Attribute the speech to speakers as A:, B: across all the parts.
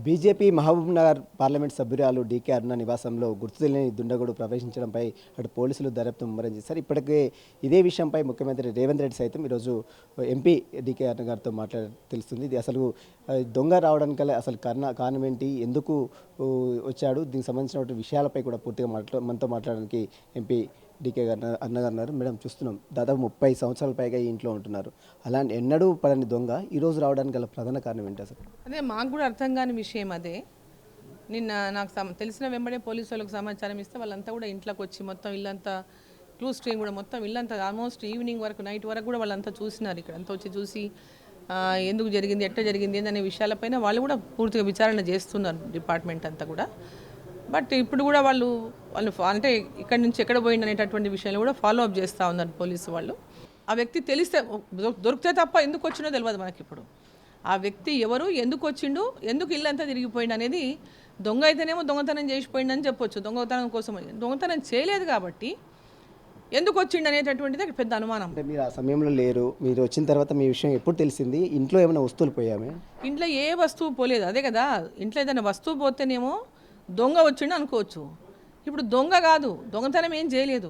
A: BJP Mahabubnagar parliament సభ్యురాలు DK అరుణ నివాసంలో గుర్తు తెలియని దుండగుడు ప్రవేశించడంపై అటు పోలీసులు దర్యాప్తు ముమ్మరం చేశారు. ఇప్పటికే ఇదే విషయంపై ముఖ్యమంత్రి రేవంత్ రెడ్డి సైతం ఈరోజు ఎంపీ డీకే అరుణ గారితో తెలుస్తుంది. ఇది అసలు దొంగ రావడానికి అసలు కారణం ఏంటి, ఎందుకు వచ్చాడు, దీనికి సంబంధించిన విషయాలపై కూడా పూర్తిగా మనతో మాట్లాడడానికి ఎంపీ డీకే అన్నగారు అన్నారు. మేడం, చూస్తున్నాం దాదాపు 30 సంవత్సరాల పైగా ఈ ఇంట్లో ఉంటున్నారు. అలాంటి ఎన్నడూ పడని దొంగ ఈరోజు రావడానికి గల ప్రధాన కారణం ఏంటి అసలు?
B: అదే మాకు కూడా అర్థం కాని విషయం అదే. నిన్న నాకు తెలిసిన వెంబడే పోలీసు వాళ్ళకి సమాచారం ఇస్తే వాళ్ళంతా కూడా ఇంట్లోకి వచ్చి మొత్తం ఇల్లంతా క్లూస్ టీమ్ కూడా మొత్తం ఇల్లంతా ఆల్మోస్ట్ ఈవినింగ్ వరకు నైట్ వరకు కూడా వాళ్ళంతా చూసినారు. ఇక్కడ అంతా వచ్చి చూసి ఎందుకు జరిగింది, ఎట్లా జరిగింది అనే విషయాలపైన వాళ్ళు కూడా పూర్తిగా విచారణ చేస్తున్నారు డిపార్ట్మెంట్ అంతా కూడా. బట్ ఇప్పుడు కూడా వాళ్ళు అంటే ఇక్కడి నుంచి ఎక్కడ పోయింది అనేటటువంటి విషయాలు కూడా ఫాలో అప్ చేస్తూ ఉన్నారు పోలీసు వాళ్ళు. ఆ వ్యక్తి తెలిస్తే దొరికితే తప్ప ఎందుకు వచ్చిండో తెలియదు మనకి. ఇప్పుడు ఆ వ్యక్తి ఎవరు, ఎందుకు వచ్చిండు, ఎందుకు ఇల్లంతా తిరిగిపోయింది అనేది, దొంగ అయితేనేమో దొంగతనం చేసిపోయిండని చెప్పొచ్చు. దొంగతనం కోసం దొంగతనం చేయలేదు కాబట్టి ఎందుకు వచ్చిండు అనేటటువంటిది అక్కడ పెద్ద అనుమానం.
A: అంటే మీరు ఆ సమయంలో లేరు, మీరు వచ్చిన తర్వాత మీ విషయం ఎప్పుడు తెలిసింది? ఇంట్లో ఏమైనా వస్తువులు పోయామే?
B: ఇంట్లో ఏ వస్తువు పోలేదు. అదే కదా, ఇంట్లో ఏదైనా వస్తువు పోతేనేమో దొంగ వచ్చిండు అనుకోవచ్చు. ఇప్పుడు దొంగ కాదు, దొంగతనం ఏం చేయలేదు.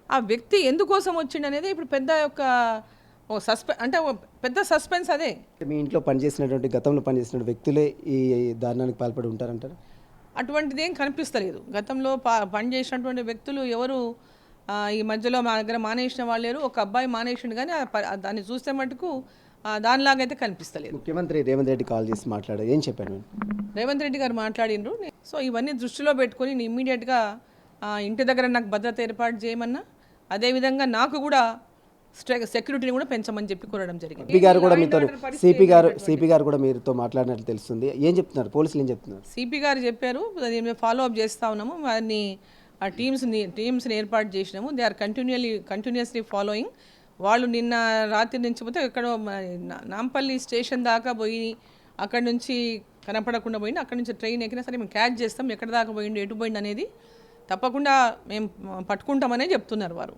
B: ఆ వ్యక్తి ఎందుకోసం వచ్చిండు అనేది ఇప్పుడు పెద్ద పెద్ద సస్పెన్స్. అదే
A: మీ ఇంట్లో పనిచేసినటువంటి, గతంలో పనిచేసిన వ్యక్తులే ఈ దారుణానికి పాల్పడి ఉంటారంటారు?
B: అటువంటిది ఏం కనిపిస్తలేదు. గతంలో పనిచేసినటువంటి వ్యక్తులు ఎవరు ఈ మధ్యలో మా దగ్గర మానేసిన వాళ్ళు లేరు. ఒక అబ్బాయి మానేసిండు, కానీ దాన్ని చూస్తే మటుకు దానిలాగైతే కనిపిస్తలేదు.
A: ముఖ్యమంత్రి రేవంత్ రెడ్డి కాల్ చేసి మాట్లాడారు, ఏం చెప్పారు?
B: రేవంత్ రెడ్డి గారు మాట్లాడినరు. సో ఇవన్నీ దృష్టిలో పెట్టుకొని నేను ఇమ్మీడియట్గా ఇంటి దగ్గర నాకు భద్రత ఏర్పాటు చేయమన్నా, అదేవిధంగా నాకు కూడా సెక్యూరిటీని కూడా పెంచమని చెప్పి కోరడం జరిగింది.
A: సిపి గారు కూడా మీతో మాట్లాడినట్లు తెలుస్తుంది. ఏం చెప్తున్నారు పోలీసులు, ఏం చెప్తున్నారు?
B: సిపి గారు చెప్పారు, ఫాలో అప్ చేస్తూ ఉన్నాము, వారిని ఆ టీమ్స్ని ఏర్పాటు చేసినాము. They are continuously following. వాళ్ళు నిన్న రాత్రి నుంచి పోతే ఎక్కడో నాంపల్లి స్టేషన్ దాకా పోయి అక్కడి నుంచి కనపడకుండా పోయింది. అక్కడి నుంచి ట్రైన్ ఎక్కినా సరే మేము క్యాచ్ చేస్తాం, ఎక్కడ దాకా పోయిండు, ఎటు పోయిండు అనేది తప్పకుండా మేము పట్టుకుంటామనే చెప్తున్నారు వారు.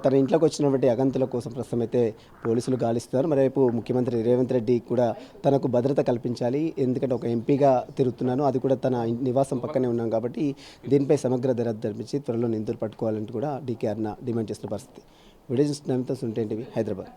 A: తన ఇంట్లోకి వచ్చినటువంటి అగంతుల కోసం ప్రస్తుతం అయితే పోలీసులు గాలిస్తున్నారు. మరోవైపు ముఖ్యమంత్రి రేవంత్ రెడ్డి కూడా తనకు భద్రత కల్పించాలి, ఎందుకంటే ఒక ఎంపీగా తిరుగుతున్నాను, అది కూడా తన నివాసం పక్కనే ఉన్నాం కాబట్టి దీనిపై సమగ్ర దర్యాప్తు జరిపించి త్వరలో నిందితులు పట్టుకోవాలంటూ కూడా డీకే అరుణ డిమాండ్ చేస్తున్న పరిస్థితి. వీడియో చూస్తున్న హైదరాబాద్.